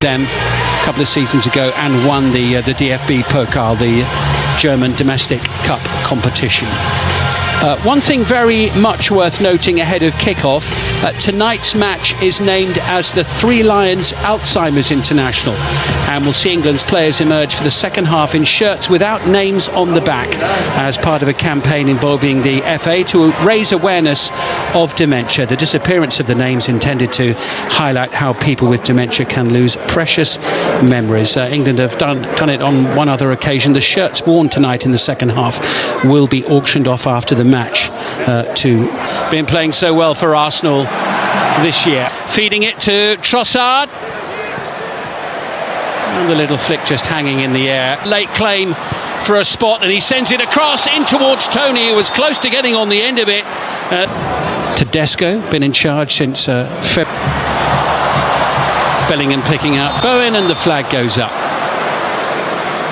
them a couple of seasons ago and won the DFB Pokal, the German domestic cup competition. One thing very much worth noting ahead of kick-off, tonight's match is named as the Three Lions Alzheimer's International, and we'll see England's players emerge for the second half in shirts without names on the back as part of a campaign involving the FA to raise awareness of dementia. The disappearance of the names intended to highlight how people with dementia can lose precious memories. England have done it on one other occasion. The shirts worn tonight in the second half will be auctioned off after the match. Been playing so well for Arsenal this year. Feeding it to Trossard. And the little flick just hanging in the air. Late claim for a spot, and he sends it across in towards Tony, who was close to getting on the end of it. Tedesco, been in charge since February. Bellingham picking out Bowen, and the flag goes up.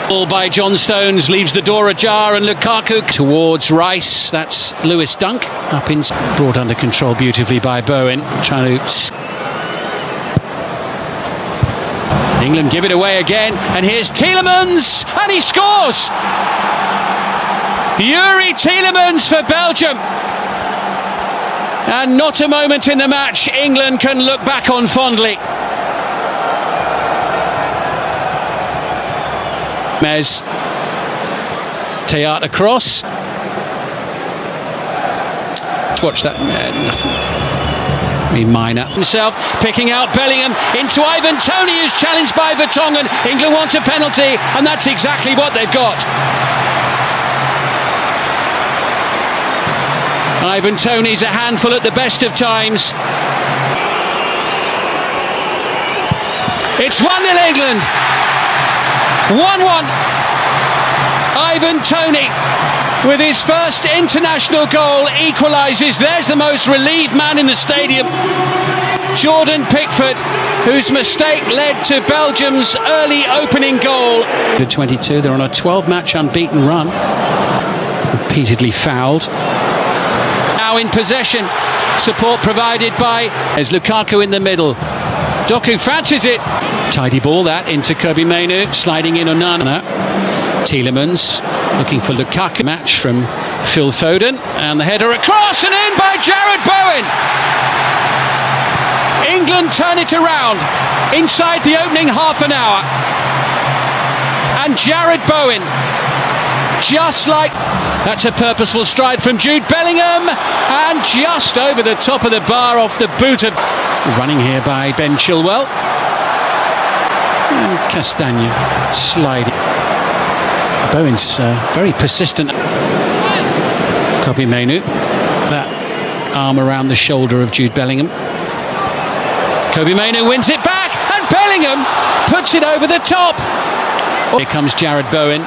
Ball by John Stones leaves the door ajar, and Lukaku towards Rice. That's Lewis Dunk up in, brought under control beautifully by Bowen, trying to. England give it away again, and here's Tielemans, and he scores. Yuri Tielemans for Belgium, and not a moment in the match England can look back on fondly. Mez, Teyat across. Watch that, nothing. Minor himself, picking out Bellingham into Ivan Toney, who's challenged by Vertonghen. England want a penalty, and that's exactly what they've got. Ivan Toney's a handful at the best of times. It's 1-0 England. 1-1. Ivan Toney, with his first international goal, equalises. There's the most relieved man in the stadium, Jordan Pickford, whose mistake led to Belgium's early opening goal. The 22, they're on a 12-match unbeaten run. Repeatedly fouled. Now in possession, support provided by as Lukaku in the middle. Doku fancies it. Tidy ball that into Kobbie Mainoo, sliding in Onana. Tielemans looking for Lukaku. Match from Phil Foden, and the header across and in by Jarrod Bowen. England turn it around inside the opening half an hour, and Jarrod Bowen, just like that's a purposeful stride from Jude Bellingham, and just over the top of the bar off the boot of running here by Ben Chilwell, and Castagna sliding. Bowen's very persistent. Kobbie Mainoo, that arm around the shoulder of Jude Bellingham. Kobbie Mainoo wins it back, and Bellingham puts it over the top. Here comes Jarrod Bowen.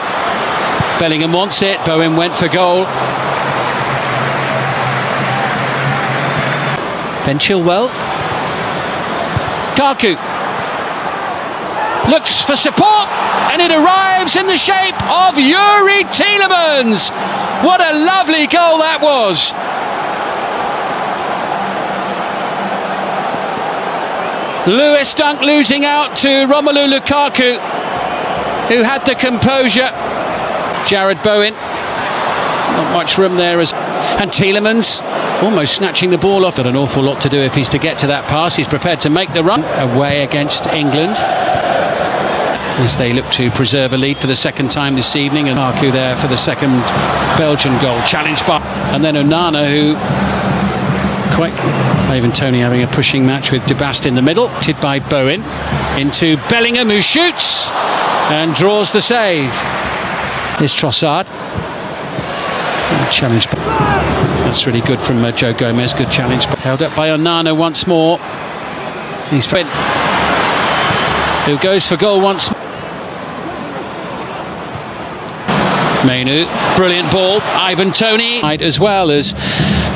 Bellingham wants it. Bowen went for goal. Ben Chilwell. Lukaku looks for support, and it arrives in the shape of Yuri Tielemans. What a lovely goal that was. Lewis Dunk losing out to Romelu Lukaku, who had the composure. Jarrod Bowen, not much room there, and Tielemans almost snatching the ball off. Got an awful lot to do if he's to get to that pass. He's prepared to make the run away against England as they look to preserve a lead for the second time this evening, and Lukaku there for the second Belgian goal, challenged by, and then Onana, who quite, Ivan Toney having a pushing match with Debast in the middle, hit by Bowen into Bellingham, who shoots and draws the save. Here's Trossard, challenged. That's really good from Joe Gomez. Good challenge, held up by Onana once more. He's who goes for goal once more. Mainoo, brilliant ball. Ivan Toney as well as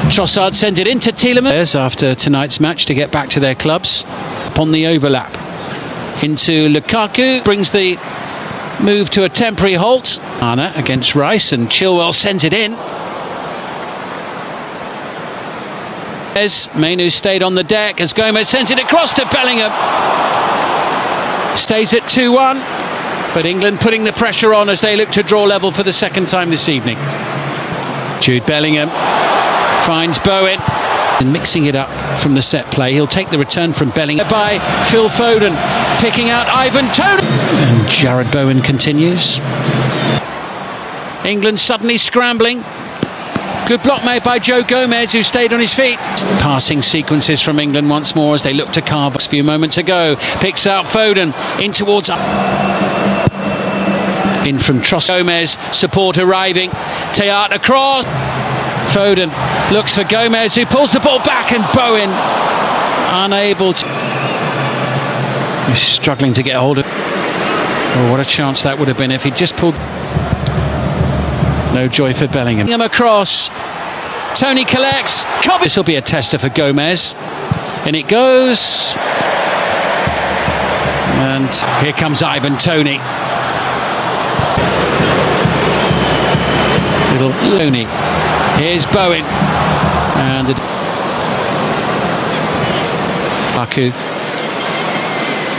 Trossard sent it into Tielemans after tonight's match to get back to their clubs. Upon the overlap into Lukaku, brings the move to a temporary halt. Anna against Rice, and Chilwell sends it in. Mainoo stayed on the deck as Gomez sent it across to Bellingham. Stays at 2-1, but England putting the pressure on as they look to draw level for the second time this evening. Jude Bellingham finds Bowen. And mixing it up from the set play. He'll take the return from Bellingham by Phil Foden, picking out Ivan Toney. And Jared Bowen continues. England suddenly scrambling. Good block made by Joe Gomez, who stayed on his feet. Passing sequences from England once more as they look to carve a few moments ago. Picks out Foden in towards... In from Tross. Gomez, support arriving. Teat across. Foden looks for Gomez, who pulls the ball back, and Bowen unable to... He's struggling to get hold of... Oh, what a chance that would have been if he'd just pulled... No joy for Bellingham. Bellingham across. Toney collects. This will be a tester for Gomez. And it goes. And here comes Ivan Toney. Little Toney. Here's Bowen. And Baku.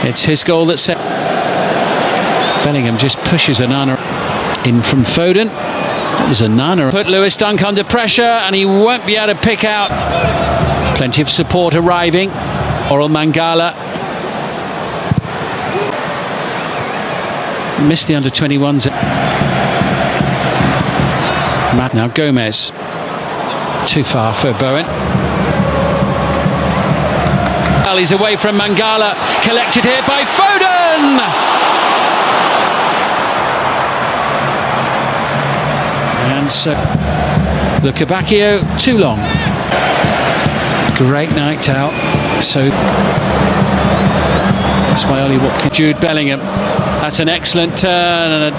It's his goal that set. Bellingham just pushes Anana in from Foden. That was Anana. Put Lewis Dunk under pressure, and he won't be able to pick out. Plenty of support arriving. Oral Mangala. Missed the under-21s. Now Gomez. Too far for Bowen. He's away from Mangala. Collected here by Foden. And so Lukabakio, too long. Great night out. So that's why Ollie Watkins. Jude Bellingham. That's an excellent turn and a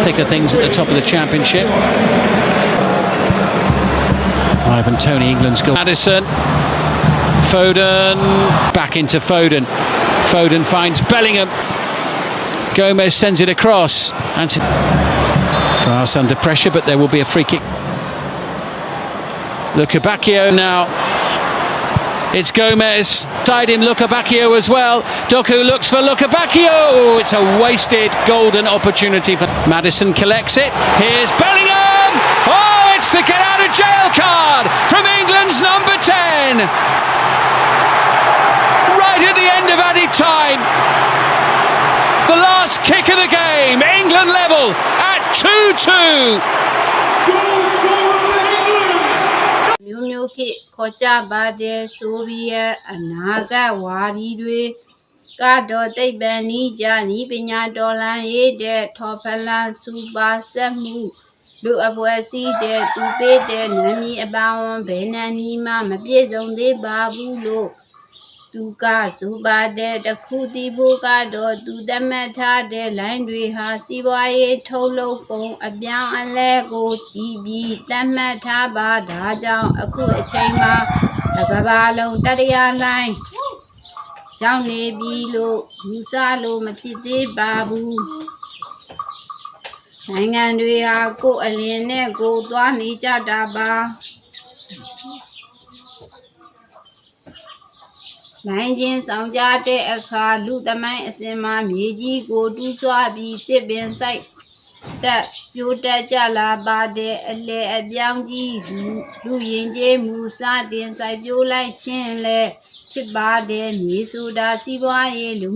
thicker things at the top of the championship. Ivan Toney, England's goal. Madison. Foden. Back into Foden. Foden finds Bellingham. Gomez sends it across. And France under pressure, but there will be a free kick. Lukabakio now. It's Gomez. Side him, Lukabakio as well. Doku looks for Lukabakio. It's a wasted golden opportunity for Madison. Collects it. Here's Bellingham. Oh, it's the get out of jail card from England's number 10. Right at the end of added time. The last kick of the game. England level at 2-2. Music Kocha Bade Soviet Anaga Wadi Gado de Beni Jani Pina Dolan Ede Topalan Suba Semu Look up where see de Tupe de Nami about Benanima Mapizon de Babulo Tuka Suba de the Kuti Bugado to the Meta de Landry Hasiwaye Tolo Phone a Bian and Lego TV the Meta Bada Down a cool chamber the Babalo Daria line Shawnee Bilo Musalo Mapiti Babu Hang and we have go alien go to Anija Daba နိုင်ချင်းဆောင်ကြတဲ့အခါလူသမိုင်းအစင်မှာမြေကြီးကိုတူးကျွားပြီးတစ်ပင်ဆိုင်တက်ပြိုတက်ကြလာပါတဲ့အလေအပြောင်းကြီးလူရင်ကျေးမူစတင်ဆိုင်ပြိုးလိုက်ခြင်းလဲဖြစ်ပါတယ်မြေဆိုတာစီးပွားရေးလူ